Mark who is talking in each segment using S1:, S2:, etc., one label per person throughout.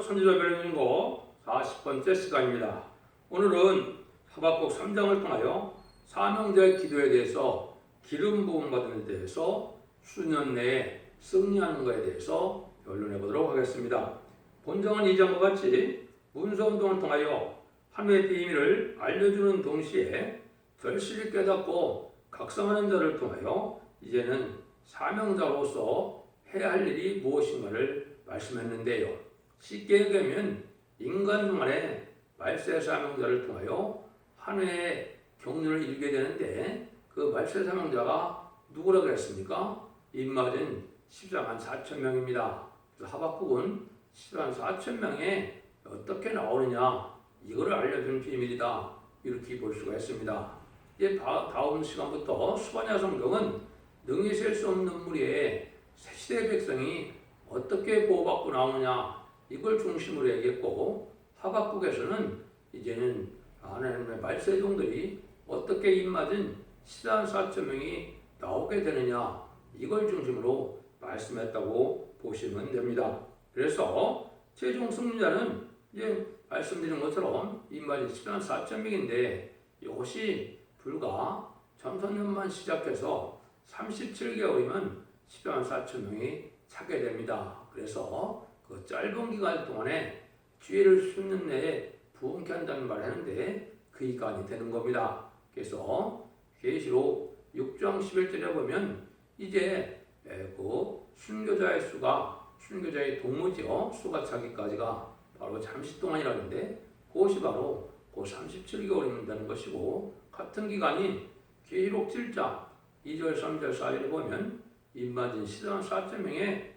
S1: 선지자 변인고 40번째 시간입니다. 오늘은 하박국 3장을 통하여 사명자의 기도에 대해서 기름 부음 받는 데 대해서 수년 내에 승리하는 것에 대해서 변론해 보도록 하겠습니다. 본장은 이 장과 같이 문서운동을 통하여 하나님의 비밀을 알려주는 동시에 절실히 깨닫고 각성하는 자를 통하여 이제는 사명자로서 해야 할 일이 무엇인가를 말씀했는데요. 쉽게 얘기하면 인간 동안에 말세 사명자를 통하여 한 해의 경륜을 이루게 되는데 그 말세 사명자가 누구라 그랬습니까? 인마는 14만 4천 명입니다. 그래서 하박국은 14만 4천 명에 어떻게 나오느냐 이거를 알려주는 비밀이다 이렇게 볼 수가 있습니다. 이제 다음 시간부터 수바냐 성경은 능히 셀 수 없는 무리에 새시대 백성이 어떻게 보호받고 나오느냐 이걸 중심으로 얘기했고, 하박국에서는 이제는 하나님의 말세종들이 어떻게 입맞은 14만 4천 명이 나오게 되느냐 이걸 중심으로 말씀했다고 보시면 됩니다. 그래서 최종 승리자는 이제 말씀드린 것처럼 입맞은 14만 4천 명인데 이것이 불과 전성년만 시작해서 37개월이면 14만 4천 명이 차게 됩니다. 그래서 그 짧은 기간 동안에 주의를 수년 내에 부흥케 한다는 말을 하는데 그 기간이 되는 겁니다. 그래서 계시록 6장 11절에 보면 이제 그 순교자의 수가 순교자의 동무죠. 수가 차기까지가 바로 잠시 동안이라는데 그것이 바로 그 37개월이 된다는 것이고, 같은 기간이 계시록 7장 2절 3절 4절에 보면 입맞은 14만 4천 명의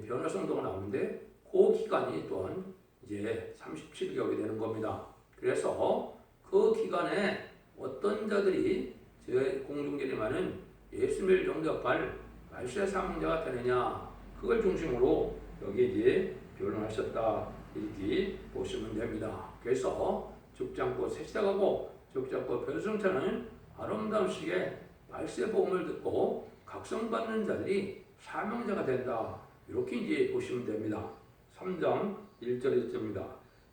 S1: 변화 성도가 나오는데 그 기간이 또한 이제 37개월이 되는 겁니다. 그래서 그 기간에 어떤 자들이 제 공중제리만은 예수님을 영접할 말세 사명자가 되느냐 그걸 중심으로 여기 이제 변론하셨다 이렇게 보시면 됩니다. 그래서 죽지 않고 새시다가고 죽지 않고 변성차는 아름다운 시기에 말세 복음을 듣고 각성받는 자들이 사명자가 된다 이렇게 이제 보시면 됩니다. 3장 1절 1절입니다.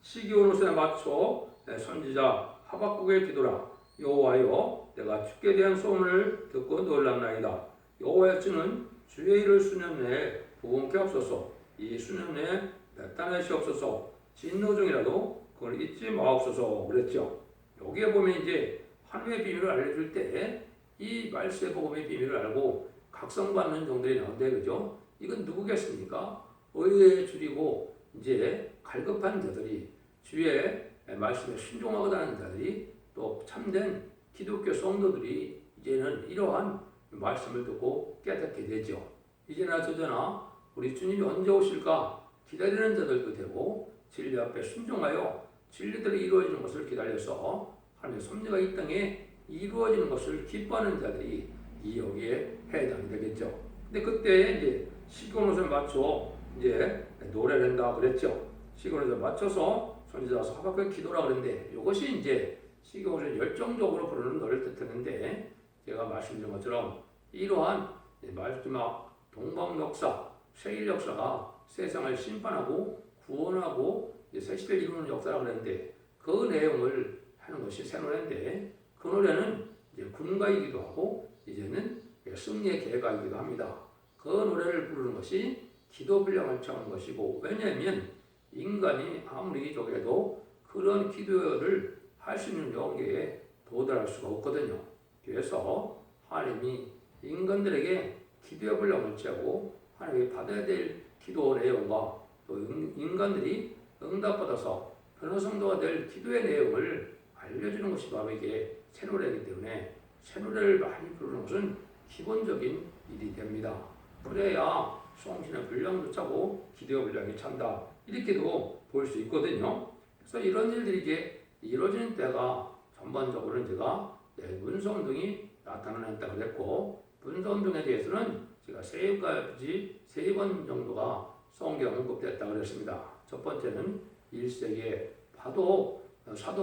S1: 시기온옷에 맞춰 선지자 하박국의 기도라. 여호와여 내가 주께 대한 소문을 듣고 놀랐나이다. 여호와의 주는 주의 일을 수년 내에 부흥케 하옵소서. 이 수년 내에 나타내시옵소서. 진노 중이라도 그걸 잊지 마옵소서 그랬죠. 여기에 보면 이제 하나님의 비밀을 알려줄 때 이 말세 복음의 비밀을 알고 각성받는 종들이 나온대, 그죠? 이건 누구겠습니까? 의에 줄이고 이제 갈급한 자들이, 주의 말씀에 순종하고자 자들이, 또 참된 기독교 성도들이 이제는 이러한 말씀을 듣고 깨닫게 되죠. 이제나 저저나 우리 주님이 언제 오실까 기다리는 자들도 되고, 진리 앞에 순종하여 진리들이 이루어지는 것을 기다려서 하나님의 섭리가 이 땅에 이루어지는 것을 기뻐하는 자들이 이 여기에 해당이 되겠죠. 근데 그때 이제 시기온옷을 맞춰 이제 노래를 한다 그랬죠. 시기온옷을 맞춰서 선지자 하박국의 기도라 그랬는데 이것이 이제 시기온옷을 열정적으로 부르는 노래를 뜻했는데, 제가 말씀드린 것처럼 이러한 마지막 동방 역사, 세일 역사가 세상을 심판하고 구원하고 새 시대를 이루는 역사라 그랬는데 그 내용을 하는 것이 새 노래인데, 그 노래는 이제 군가이기도 하고 이제는 승리의 계가이기도 합니다. 그 노래를 부르는 것이 기도 분량을 채우는 것이고, 왜냐하면 인간이 아무리 저게도 그런 기도를 할 수 있는 영계에 도달할 수가 없거든요. 그래서 하나님이 인간들에게 기도의 분량을 채우고 하나님이 받아야 될 기도 내용과 또 인간들이 응답받아서 변화성도가 될 기도의 내용을 알려주는 것이 바로 이게 새 노래이기 때문에 새 노래를 많이 부르는 것은 기본적인 일이 됩니다. 그래야 송신의 분량도 차고 기도의 분량이 찬다 이렇게도 볼 수 있거든요. 그래서 이런 일들이 이제 이루어지는 때가 전반적으로는 제가 문서운동이 나타나다 그랬고, 문서운동에 대해서는 제가 세 번 정도가 성경 언급됐다 그랬습니다. 첫 번째는 1세기에 사도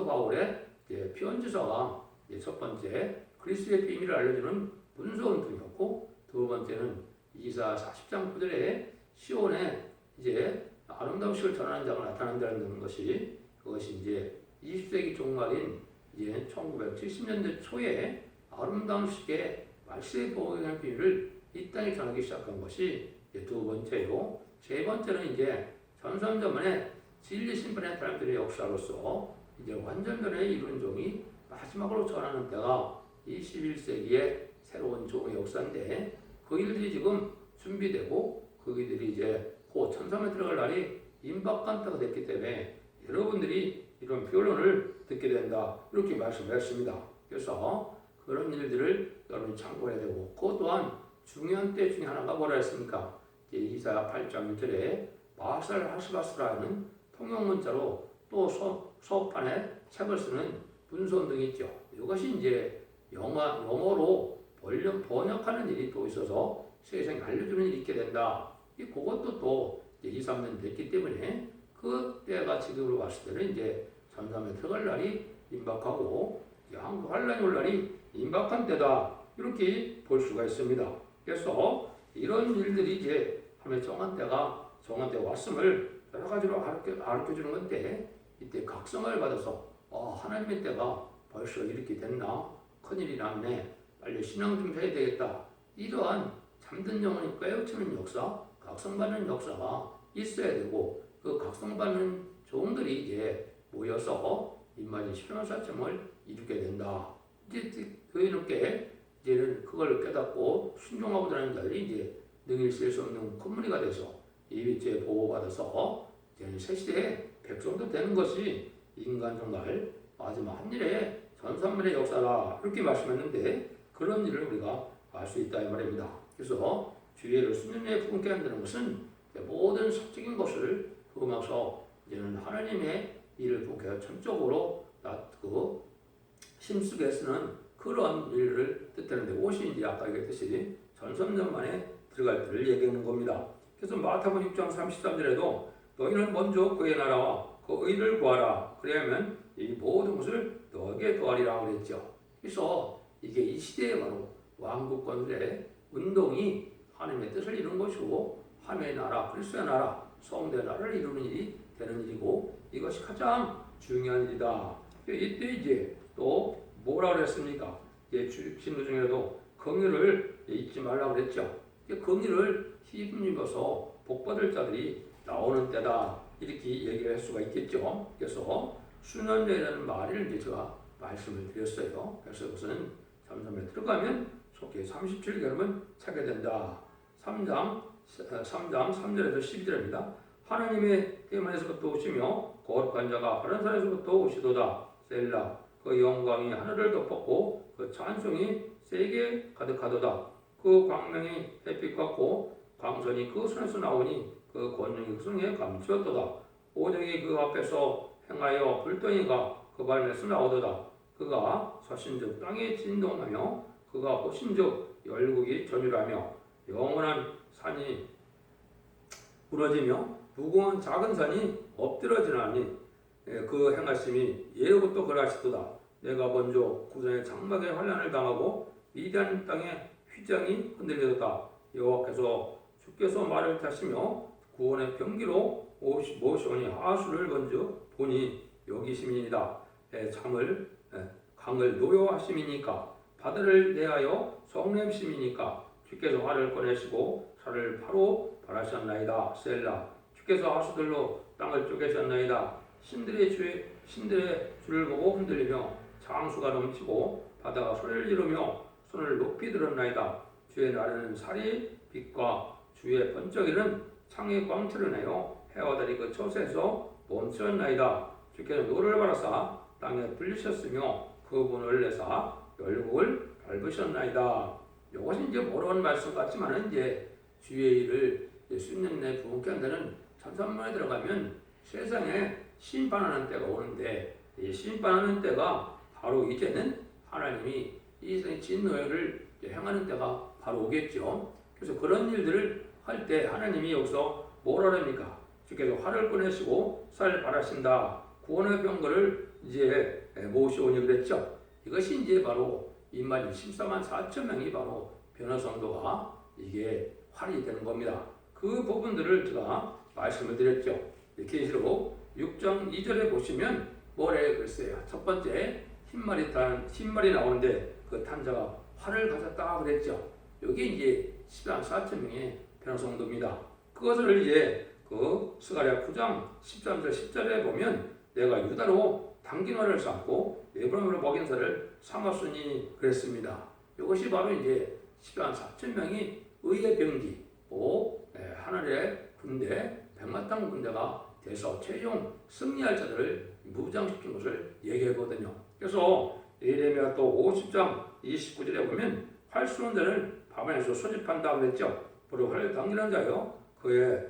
S1: 바울의 편지서가 첫 번째 그리스도의 비밀을 알려주는 문서운동이었고, 두 번째는 이사 40장 9절에 시온에 이제 아름다운 식을 전하는 자가 나타난다는 것이 그것이 이제 20세기 종말인 이제 1970년대 초에 아름다운 식의 말세의 복음의 비밀을 이 땅에 전하기 시작한 것이 두 번째요. 세 번째는 이제 전선전만의 진리 심판의 사람들의 역사로서 이제 완전변화의 이룬 종이 마지막으로 전하는 때가 21세기의 새로운 종의 역사인데 그 일들이 지금 준비되고 그들이 이제 곧 천상에 들어갈 날이 임박한 때가 됐기 때문에 여러분들이 이런 변론을 듣게 된다 이렇게 말씀했습니다. 그래서 그런 일들을 여러분이 참고해야 되고 그 또한 중요한 때 중에 하나가 뭐라 했습니까? 이사야 8장 1절에 마살 하시바스라는 통용문자로 또 서판에 책을 쓰는 문서 등이 있죠. 이것이 이제 영어로 번역하는 일이 또 있어서 세상에 알려주는 일이 있게 된다. 그것도 또 2, 3년 됐기 때문에 그 때가 지금으로 봤을 때는 이제 전삼에 들어갈 날이 임박하고 한국 환란이 올 날이 임박한 때다. 이렇게 볼 수가 있습니다. 그래서 이런 일들이 이제 하나님의 정한 때가 왔음을 여러 가지로 가르쳐 주는 건데 이때 각성을 받아서 하나님의 때가 벌써 이렇게 됐나? 큰일이 났네. 빨리 신앙 좀 해야 되겠다. 이러한 잠든 영혼이 깨우치는 역사, 각성받는 역사가 있어야 되고 그 각성받는 종들이 이제 모여서 임마지 실현사점을 이루게 된다. 이제 교회롭게 이제는 그걸 깨닫고 순종하고 다니는 자들이 이제 능히 쓸 수 없는 컴무니가 돼서 이위죄 보호받아서 이제는 새 시대의 백성도 되는 것이 인간 정말 마지막 한 일의 전산물의 역사라 이렇게 말씀했는데 그런 일을 우리가 알 수 있다 이 말입니다. 그래서 주의를 수년에 품게 한다는 것은 모든 사적인 것을 품어서 이제는 하나님의 일을 품게 전적으로 놔두고 힘쓰게 쓰는 그런 일을 뜻하는데 옷이 이제 아까 얘기했듯이 전선전 만에 들어갈 때를 얘기하는 겁니다. 그래서 마태복음 6장 33절에도 너희는 먼저 그의 나라와 그 의를 구하라. 그래야면 이 모든 것을 너에게 더하리라 그랬죠. 그래서 이게 이 시대에 바로 왕국권들의 운동이 하나님의 뜻을 이루는 것이고 하나님의 나라, 그리스도의 나라, 성도의 나라를 이루는 일이 되는 일이고 이것이 가장 중요한 일이다. 이때 이제 또 뭐라 그랬습니까? 진도 중에도 긍휼을 잊지 말라고 그랬죠. 긍휼을 힘입어서 복받을 자들이 나오는 때다. 이렇게 얘기를 할 수가 있겠죠. 그래서 수년례라는 말을 이제 제가 말씀을 드렸어요. 그래서 그것은 잠잠에 들어가면 속히 37개월은 차게 된다. 3장 3절에서 12절입니다. 하나님의 대만에서부터 오시며 거룩한 자가 바른 산에서부터 오시도다. 셀라. 그 영광이 하늘을 덮었고 그 찬송이 세게 가득하도다. 그 광명이 햇빛 같고 광선이 그 손에서 나오니 그 권능이 그 손에 감추었도다. 오정이 그 앞에서 행하여 불덩이가 그 발에서 나오도다. 그가 서신즉 땅에 진동하며 그가 보신즉 열국이 전율하며 영원한 산이 무너지며 무거운 작은 산이 엎드러지나니 그 행하심이 예로부터 그러하시도다. 내가 먼저 구전의 장막의 환난을 당하고 미디안 땅의 휘장이 흔들리도다. 여호와께서 주께서 말을 타시며 구원의 병기로 모시오니 하수를 먼저 보니 여기심이니이다. 강을 노여하심이니까 바다를 내하여 성냄심이니까 주께서 활을 꺼내시고 살을 바로 발하셨나이다. 셀라. 주께서 하수들로 땅을 쪼개셨나이다. 신들의 줄을 보고 흔들리며 장수가 넘치고 바다가 소리를 지르며 손을 높이 들었나이다. 주의 나르는 살이 빛과 주의 번쩍이는 창의 광채를 내어 해와다리 그 처소에서 멈추었나이다. 주께서 노를 바라사 땅에 불리셨으며 그 문을 내사 열국을 밟으셨나이다. 이것이 이제 어려운 말씀 같지만은 이제 주의 일을 수년 내에 부흥케 한다는 천산문에 들어가면 세상에 심판하는 때가 오는데 이 심판하는 때가 바로 이제는 하나님이 이 세상의 진노를 행하는 때가 바로 오겠죠. 그래서 그런 일들을 할 때 하나님이 여기서 뭐라 합니까? 주께서 활을 꺼내시고 쌀 바라신다. 구원의 병거를 이제 모시오니 그랬죠. 이것이 이제 바로 인만 14만 4천 명이 바로 변화 성도가 이게 활이 되는 겁니다. 그 부분들을 제가 말씀을 드렸죠. 계시록 6장 2절에 보시면 뭐래 글쎄요. 첫 번째 흰말이 나오는데 그 탄자가 활을 가졌다 그랬죠. 여기 이제 10만 4천 명의 변호성도입니다. 그것을 이제 그 스가랴 9장 13절 10절에 보면 내가 유다로 당긴화를 삼고 에브라임으로 먹인 자를 삼았으니 그랬습니다. 이것이 바로 이제 10만 4천 명이 의의 병기, 하늘의 군대, 백마땅 군대가 돼서 최종 승리할 자들을 무장시킨 것을 얘기하거든요. 그래서 예레미야 또 50장 29절에 보면 활 쏘는 자를 밤에서 소집한다 그랬죠. 바로 활 당기는 자요. 그의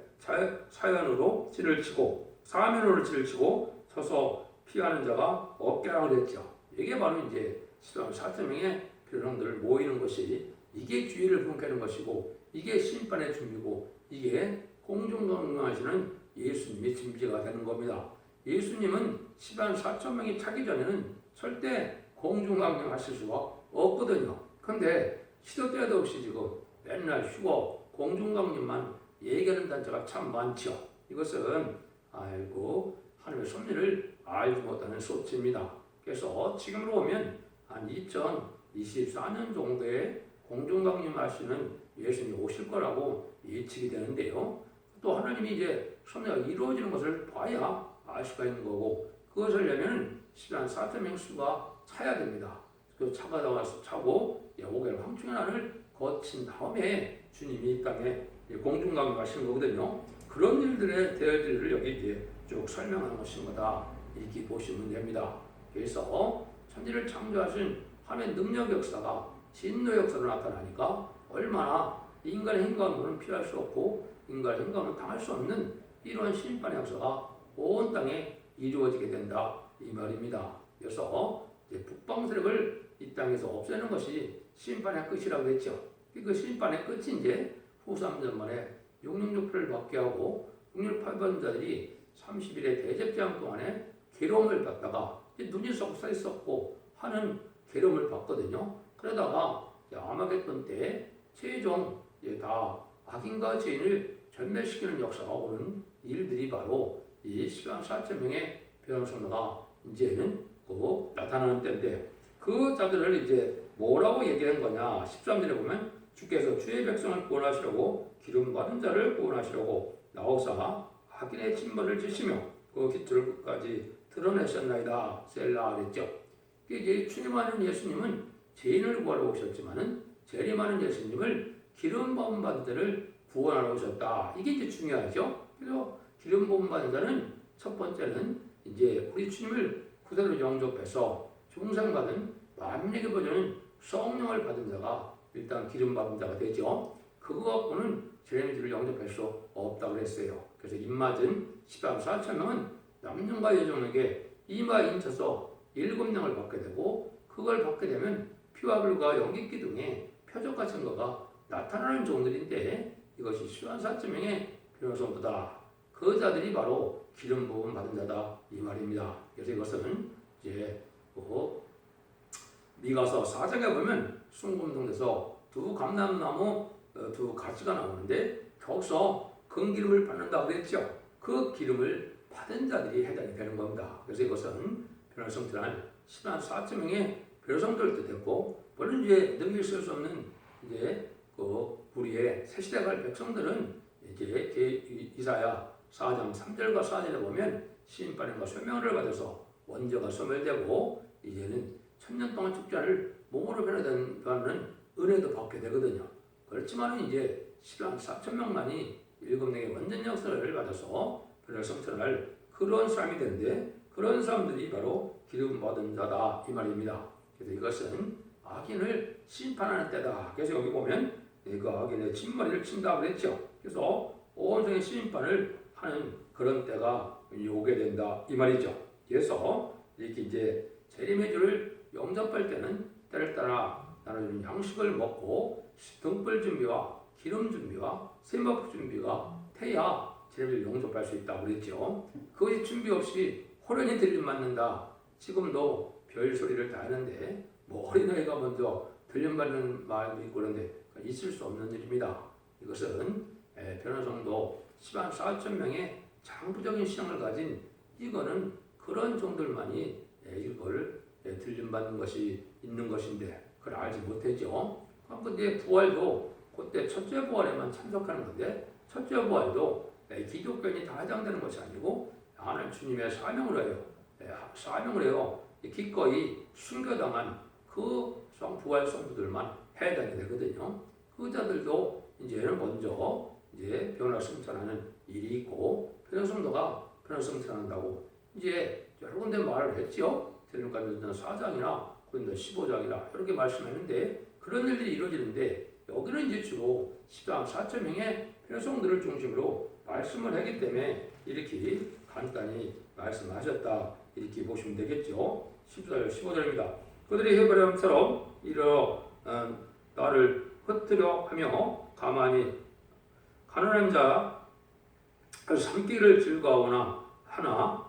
S1: 사연으로 진을 치고 사면으로 진을 치고 서서 피하는 자가 없게라 그랬죠. 이게 바로 이제 4천 명의 변호사들 모이는 것이 이게 주의를 분케하는 것이고 이게 심판의 준비고 이게 공중강림하시는 예수님의 준비가 되는 겁니다. 예수님은 10만 4천 명이 차기 전에는 절대 공중강림하실 수가 없거든요. 그런데 시도 때도 없이 지금 맨날 휴거 공중강림만 얘기하는 단체가 참 많죠. 이것은 하나님의 섭리를 알지 못하는 소치입니다. 그래서 지금으로 보면 한 2024년 정도에 공중강림하시는 예수님이 오실 거라고 예측이 되는데요. 또 하나님이 이제 섭리가 이루어지는 것을 봐야 알 수가 있는 거고 그것을 하려면 10만 4천 명 수가 차야 됩니다. 그 차가 나와서 차고 오개월 황충연한을 거친 다음에 주님이 이 땅에 공중강림하시는 거거든요. 그런 일들의 대열들을 여기 이제 쭉 설명하는 것인 거다 이렇게 보시면 됩니다. 그래서 천지를 창조하신 하나님의 능력 역사가 진노 역사로 나타나니까 얼마나 인간의 행동은 피할 수 없고 인간의 행동은 당할 수 없는 이런 심판의 역사가 온 땅에 이루어지게 된다 이 말입니다. 그래서 이제 북방 세력을 이 땅에서 없애는 것이 심판의 끝이라고 했죠. 그 심판의 끝이 이제 후 3년 만에 666표를 받게 하고 668번 자들이 30일의 대접장 동안에 괴로움을 받다가 눈이 썩 있었고 하는 괴로움을 받거든요. 그러다가 아마겟돈 때 최종 다 악인과 죄인을 전멸시키는 역사가 오는 일들이 바로 이 10만 4천 명의 변호사가 이제는 나타나는 때인데 그 자들을 이제 뭐라고 얘기한 거냐 13절에 보면 주께서 주의 백성을 구원하시려고 기름 받은 자를 구원하시려고 나오사 악인의 침벌을 지시며 그 깃털 끝까지 드러내셨나이다 셀라 그랬죠. 이제 주님하는 예수님은 죄인을 구하러 오셨지만은 재림하는 예수님을 기름 부음 받은 자를 구원하러 오셨다. 이게 이제 중요하죠. 그래서 기름 부음 받은 자는 첫 번째는 이제 우리 주님을 그대로 영접해서 중생받은 만민에게 보내는 성령을 받은 자가 일단 기름 받은 자가 되죠. 그거 갖고는 재림주를 영접할 수 없다고 그랬어요. 그래서 입맞은 10만 4천 명은 남녀과 여종에게 이마 인쳐서 7명을 받게 되고 그걸 받게 되면 피와 불과 연기 기둥에 표적과 증거가 나타나는 종들인데 이것이 10만 4천 명의 변호사보다 그 자들이 바로 기름 부음 받은 자다 이 말입니다. 그래서 이것은 이제 미가서 4장에 보면 순금동에서 두 감람나무 두 가지가 나오는데 거기서 금기름을 받는다 그랬죠. 그 기름을 받은 자들이 해당이 되는 겁니다. 그래서 이것은 변호성들한 10만 4천 명의 변호성들을 뜻했고 물론 이제 능히 쓸 수 없는 이제 우리의 새 시대 갈 백성들은 이제 이사야 4장 3절과 4절에 보면 심판과 소명을 받아서 원죄가 소멸되고 이제는 천년 동안 축제를 몸으로 변화되는 은혜도 받게 되거든요. 그렇지만 이제 10만 4천 명만이 7명의 완전 역사를 받아서 변화를 성천할 그런 사람이 되는데 그런 사람들이 바로 기름 받은 자다 이 말입니다. 그래서 이것은 악인을 심판하는 때다. 그래서 여기 보면 그 악인의 침머리를 친다 그랬죠. 그래서 온성의 심판을 하는 그런 때가 오게 된다 이 말이죠. 그래서 이렇게 이제 재림의 주를 영접할 때는 때를 따라 나는 양식을 먹고 등불 준비와 기름 준비와 세마포 준비가 돼야 재림을 영접할 수 있다고 그랬죠. 그것이 준비 없이 호련히 들림 맞는다. 지금도 별 소리를 다 하는데 어린아이가 먼저 들림 받는 마음이 있고 그런데 있을 수 없는 일입니다. 이것은 변호성도 10만 4천 명의 장부적인 신앙을 가진 이거는 그런 종들만이 이걸 들림받는 것이 있는 것인데 그걸 알지 못했죠. 그런데 부활도 그때 첫째 부활에만 참석하는 건데 첫째 부활도 기독교인이 다 해당되는 것이 아니고 하나님 주님의 사명을 해요. 사명을 해요. 기꺼이 순교당한 그 부활 성도들만 해당이 되거든요. 그 자들도 이제는 먼저 이제 변화 성찬하는 일이 있고 변화 성도가 변화 성찬한다고 이제 여러 군데 말을 했죠. 데살로니가 4장이나 고린도 15장이나 이렇게 말씀했는데 그런 일들이 이루어지는데 여기는 이제 주로 10만 4천 명의 변화 성도를 중심으로 말씀을 하기 때문에 이렇게 간단히 말씀하셨다 이렇게 보시면 되겠죠. 14절 15절입니다. 그들이 헤브라임처럼 나를 흩뜨려 하며 가만히 가난한 자 삼키기를 즐거워하나 하나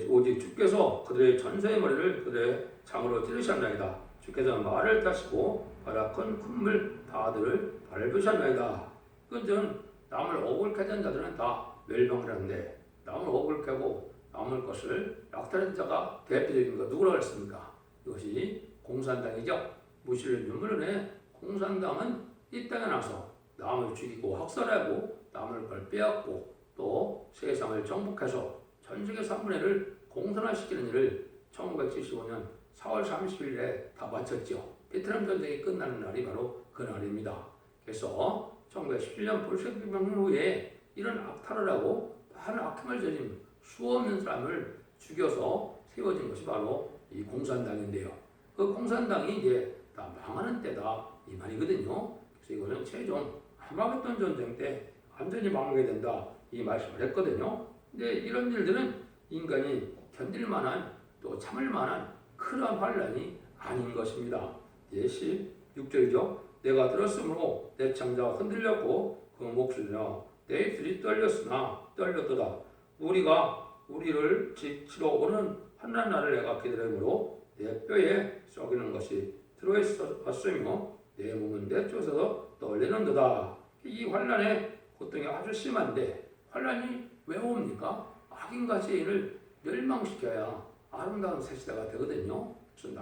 S1: 오직 주께서 그들의 전세의 머리를 그들의 장으로 찌르셨나이다. 주께서 말을 타시고 바다 큰 콧물 바다를 밟으셨나이다. 그건 남을 억울 캐던 자들은 다 멸망을 하는데 남을 억울 캐고 남을 것을 약탈한 자가 대표적인 거 누구라고 했습니까? 이것이 공산당이죠. 무실을 눈물을 공산당은 이 땅에 나서 남을 죽이고 학살하고 남을 걸 빼앗고 또 세상을 정복해서 전 세계 3분의 1을 공산화시키는 일을 1975년 4월 30일에 다 마쳤죠. 베트남 전쟁이 끝나는 날이 바로 그 날입니다. 그래서 1917년 볼셰비크 혁명 후에 이런 악탈을 하고 많은 악행을 저진 수없는 사람을 죽여서 세워진 것이 바로 이 공산당인데요. 그 공산당이 이제 다 망하는 때다 이 말이거든요. 그래서 이거는 최종 아마겟돈 전쟁 때 완전히 망하게 된다 이 말씀을 했거든요. 근데 이런 일들은 인간이 견딜 만한 또 참을 만한 큰 환란이 아닌 것입니다. 16절이죠. 내가 들었으므로 내 창자가 흔들렸고 그 목소리나 내 입술이 떨렸도다. 우리가 우리를 치러 오는 환난 날을 내가 기다림으로 내 뼈에 썩이는 것이 들어있었으며 내 몸은 내 쪽에서 떨리는도다. 이 환난의 고통이 아주 심한데 환난이 왜 옵니까? 악인과 죄인을 멸망시켜야 아름다운 새 시대가 되거든요. 그래서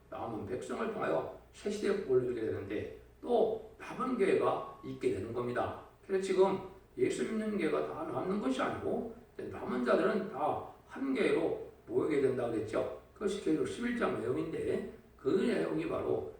S1: 남은 백성을 통하여 새 시대의 복을 누리게 되는데 또 남은 교회가 있게 되는 겁니다. 그래서 지금 예수 믿는 교회가 다 남는 것이 아니고 남은 자들은 다 한 교회로 모이게 된다고 그랬죠. 그것이 계속 11장 내용인데 그 내용이 바로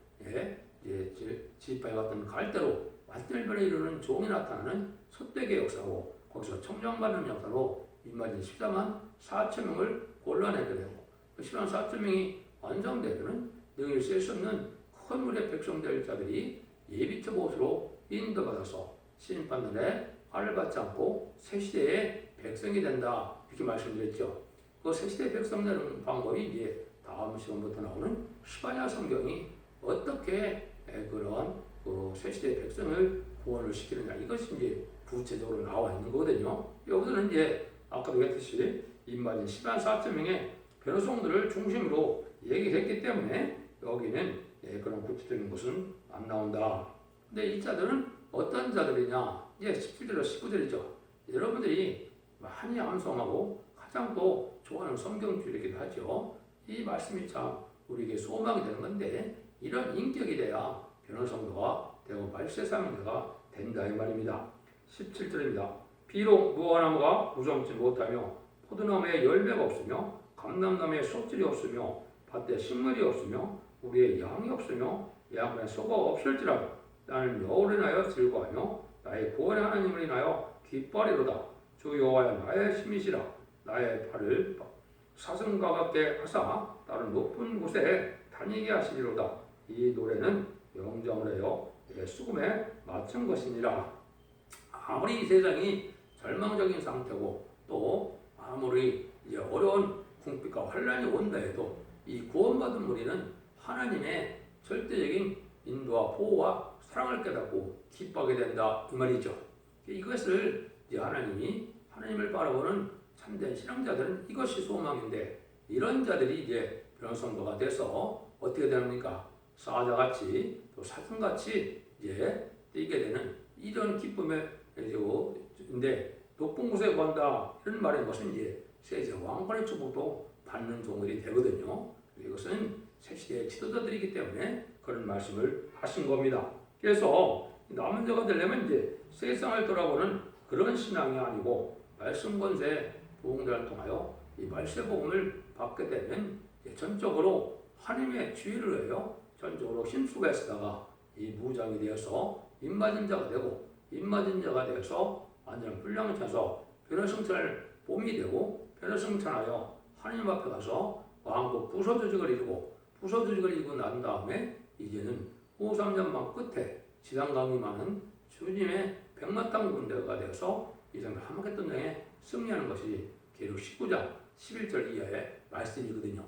S1: 지파에 같은 갈대로 완전변에 이르는 종이 나타나는 솥되게 역사고 거기서 청정받는 역사로 임마진 14만 4천 명을 골라내게 되고 그 14만 4천 명이 완성되면 능히 쓸 수 없는 큰 물의 백성될 자들이 예비처 보수로 인도받아서 심판날에 화를 받지 않고 새 시대의 백성이 된다 이렇게 말씀드렸죠. 그 새 시대의 백성 되는 방법이 이제 다음 시간부터 나오는 스바냐 성경이 어떻게 그런 새 시대의 백성을 구원을 시키느냐 이것이 이제 구체적으로 나와 있는 거거든요. 여기서는 이제 아까도 얘기했듯이 임마진 10만 4천 명의 변호성들을 중심으로 얘기했기 때문에 여기는 그런 구체적인 것은 안 나온다. 근데 이 자들은 어떤 자들이냐? 이제 17절로 19절이죠. 여러분들이 많이 암송하고 가장 또 좋아하는 성경줄이기도 하죠. 이 말씀이 참 우리에게 소망이 되는 건데 이런 인격이 돼야 변호성도가 되고 말세사명자가 된다 이 말입니다. 17절입니다. 비록 무화나무가 무성치 못하며 포도나무에 열매가 없으며 감람나무에 속질이 없으며 밭에 식물이 없으며 우리의 양이 없으며 양분에 소가 없을지라도 나는 여호와를 인하여 즐거워하며 나의 구원의 하나님을 인하여 기뻐하리로다. 주 여호와여 나의 힘이시라. 나의 발을 사슴과 같게 하사 다른 높은 곳에 다니게 하시리로다. 이 노래는 영정을 해요 수금에 맞춘 것이니라. 아무리 이 세상이 절망적인 상태고 또 아무리 이제 어려운 궁핍과 환란이 온다 해도 이 구원받은 무리는 하나님의 절대적인 인도와 보호와 사랑을 깨닫고 기뻐하게 된다 그 말이죠. 이것을 이제 하나님을 바라보는 참된 신앙자들은 이것이 소망인데 이런 자들이 이제 변호성도가 돼서 어떻게 됩니까? 사자같이 또 사슴같이 이제 뛰게 되는 이런 기쁨의 것인데 높은 곳에 구한다 이런 말의 것은 이제 세제 왕권의 축복도 받는 종들이 되거든요. 이것은 새 시대의 지도자들이기 때문에 그런 말씀을 하신 겁니다. 그래서 남은 자가 되려면 이제 세상을 돌아보는 그런 신앙이 아니고 말씀 권세 부흥들을 통하여 이 말세 복음을 받게 되면 전적으로 하나님의 주의를 위하여 전적으로 힘쓰고 애쓰다가 이 무장이 되어서 입맞은 자가 되고 입맞은 자가 되어서 완전 분량을 차서 변화승천할 봄이 되고 변화승천하여 하나님 앞에 가서 왕국 부서조직을 이루고 부서조직을 이루고 난 다음에 이제는 후 3년만 끝에 지상강이 많은 주님의 백마땅 군대가 되어서 이전에 하마겟돈전에 승리하는 것이 계륵 19장 11절 이하의 말씀이거든요.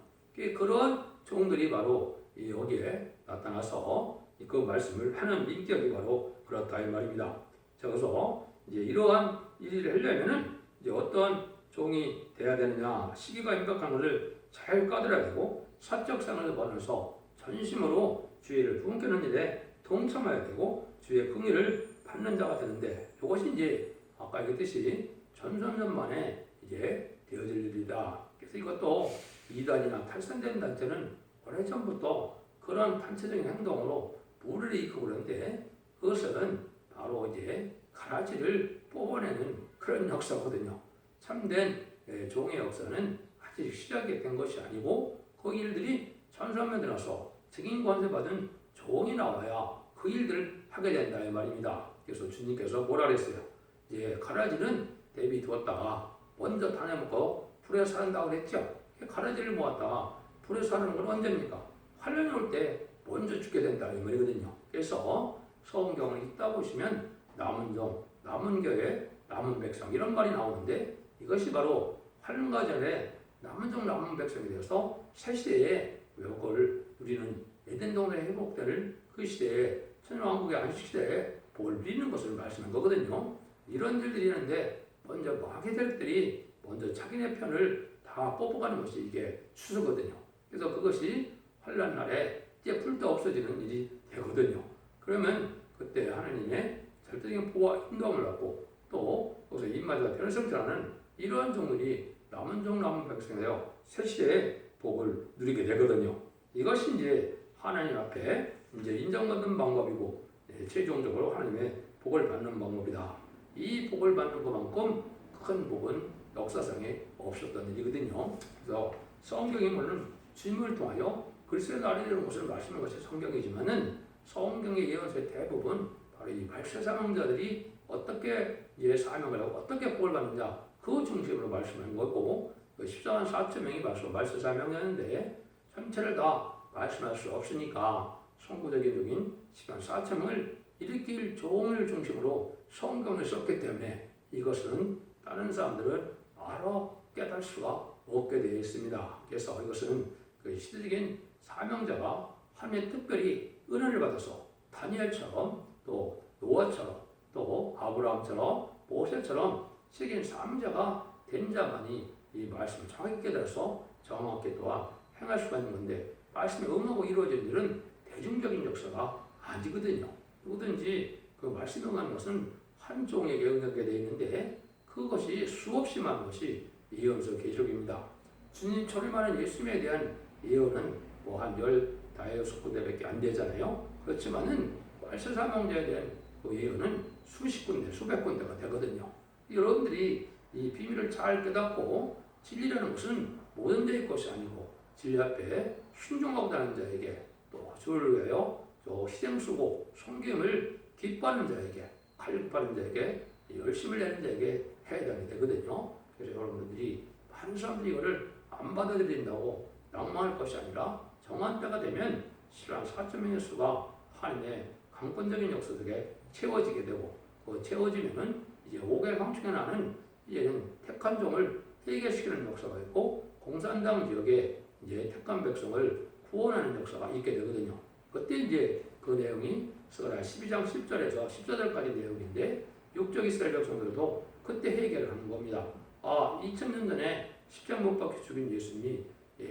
S1: 그런 종들이 바로 여기에 나타나서 그 말씀을 하는 인격이 바로 그렇다 이 말입니다. 자, 그래서 이제 이러한 일을 하려면은 이제 어떤 종이 돼야 되느냐, 시기가 임박한 것을 잘 까들어야 되고 사적 생활을 벌여서 전심으로 주의를 품기는 일에 동참해야 되고 주의 긍휼을 받는 자가 되는데 이것이 이제 아까 얘기했듯이 전선전 만에 이제 되어질 일이다. 그래서 이것도 이단이나 탈선된 단체는 오래전부터 그런 단체적인 행동으로 물을 일으키고 그러는데 그것은 바로 이제 가라지를 뽑아내는 그런 역사거든요. 참된 종의 역사는 아직 시작이 된 것이 아니고 그 일들이 천수하면 들어서 증인 권세 받은 종이 나와야 그 일들을 하게 된다 이 말입니다. 그래서 주님께서 뭐라 그랬어요? 이제 가라지는 대비 두었다가 먼저 다내먹고 불에 사른다고 그랬죠. 가라지를 모았다가 불에 사르는 건 언제입니까? 환란이 올 때 먼저 죽게 된다 이 말이거든요. 그래서 성경을 읽다 보시면 남은 종, 남은 교회, 남은 백성 이런 말이 나오는데 이것이 바로 환란과 전에 남은 종, 남은 백성이 되어서 새 시대에 그걸 우리는 에덴 동산의 회복되는 그 시대에 천년왕국의 안식 시대에 복을 누리는 것을 말씀한 거거든요. 이런 일들이 있는데 먼저 뭐 하게 될 것들이 먼저 자기네 편을 다 뽑아가는 것이 이게 추수거든요. 그래서 그것이 환란 날에 이제 풀도 없어지는 일이 되거든요. 그러면 그때 하나님의 절대적인 보호와 인도함을 받고 또 거기서 입맞이가 변성자라는 이러한 종들이 남은 종 남은 백성이요 새 시대에 복을 누리게 되거든요. 이것이 이제 하나님 앞에 이제 인정받는 방법이고 최종적으로 하나님의 복을 받는 방법이다. 이 복을 받는 것만큼 큰 복은 역사상에 없었던 일이거든요. 그래서 성경이 물론 주님을 통하여 글쎄 나리되는 것을 말씀하는 것이 성경이지만은 성경의 예언서의 대부분 바로 이 말세 사명자들이 어떻게 사명을 하고 어떻게 복을 받느냐 그 중심으로 말씀하는 거고 14만 4천 명이 말세 사명자인데 전체를 다 말씀할 수 없으니까 선구적인 14만 4천 명을 일으킬 종을 중심으로 성경을 썼기 때문에 이것은 다른 사람들은 알아 깨달을 수가 없게 되어 있습니다. 그래서 이것은 그 시대적인 사명자가 하나님의 특별히 은혜를 받아서 다니엘처럼 또 노아처럼 또 아브라함처럼 모세처럼 세계인 사명자가 된 자만이 이 말씀을 정확히 깨달아서 정확히 또한 행할 수가 있는 건데 말씀이 응하고 이루어진 일은 대중적인 역사가 아니거든요. 누구든지 그 말씀이 응하는 것은 한 종에게 응하게 되어 있는데 그것이 수없이 많은 것이 예언서 계시록입니다. 주님 초림하는 예수님에 대한 예언은 뭐 한 15군데밖에 안 되잖아요. 그렇지만은 말세 사명자에 대한 그 예언은 수십 군데, 수백 군데가 되거든요. 여러분들이 이 비밀을 잘 깨닫고 진리라는 것은 모든 자의 것이 아니고 진리 앞에 순종하고 다니는 자에게 또 주를 위하여 또 희생수고 성경을 기뻐하는 자에게 갈급하는 자에게 열심을 내는 자에게 해당이 되거든요. 그래서 여러분들이 많은 사람들이 이거를 안 받아들인다고 낭망할 것이 아니라 정한 때가 되면 실한 4천 명의 수가 하나님의 강권적인 역사 속에 채워지게 되고 그 채워지면은 이제 5개 방충에 나는 이제는 택한 종을 해결시키는 역사가 있고 공산당 지역에 이제 택한 백성을 구원하는 역사가 있게 되거든요. 그때 이제 그 내용이 스가랴 12장 10절에서 14절까지 내용인데 육적 이스라엘 백성들도 그때 해결을 하는 겁니다. 2000년 전에 십자가 못 박혀 죽인 예수님이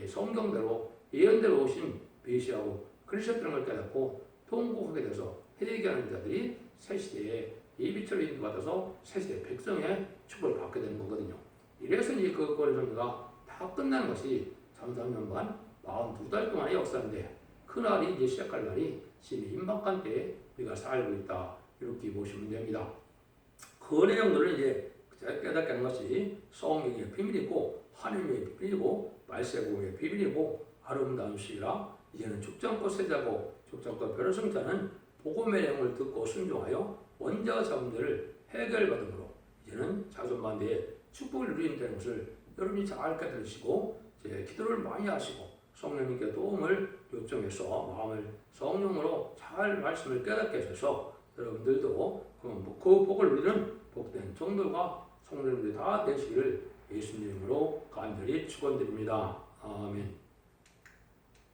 S1: 성경대로 예언대로 오신 메시아고 그리스도라는 걸 깨닫고 통곡하게 돼서 회개하는 자들이 새 시대에 이 빛을 인도받아서 세세 백성의 축복을 받게 되는 거거든요. 이래서 이 그 고려정리가 다 끝난 것이 33년반 42달 동안의 역사인데 그날이 이제 시작할 날이 지금 임박한 때에 우리가 살고 있다 이렇게 보시면 됩니다. 그 내용들을 이제 깨닫게 하는 것이 성령의 비밀이고 하나님의 비밀이고 말세공의 비밀이고 아름다운 시라 이제는 축전코 세자고 축전코 별성자는 복음의 내용을 듣고 순종하여 원자와 자문제를 해결받음으로 이제는 자손만대의 축복을 누리는 되는 것을 여러분이 잘 깨달으시고 이제 기도를 많이 하시고 성령님께 도움을 요청해서 마음을 성령으로 잘 말씀을 깨닫게 하셔서 여러분들도 그 복을 누리는 복된 종들과 성도님들이 다 되시기를 예수님으로 간절히 축원드립니다. 아멘.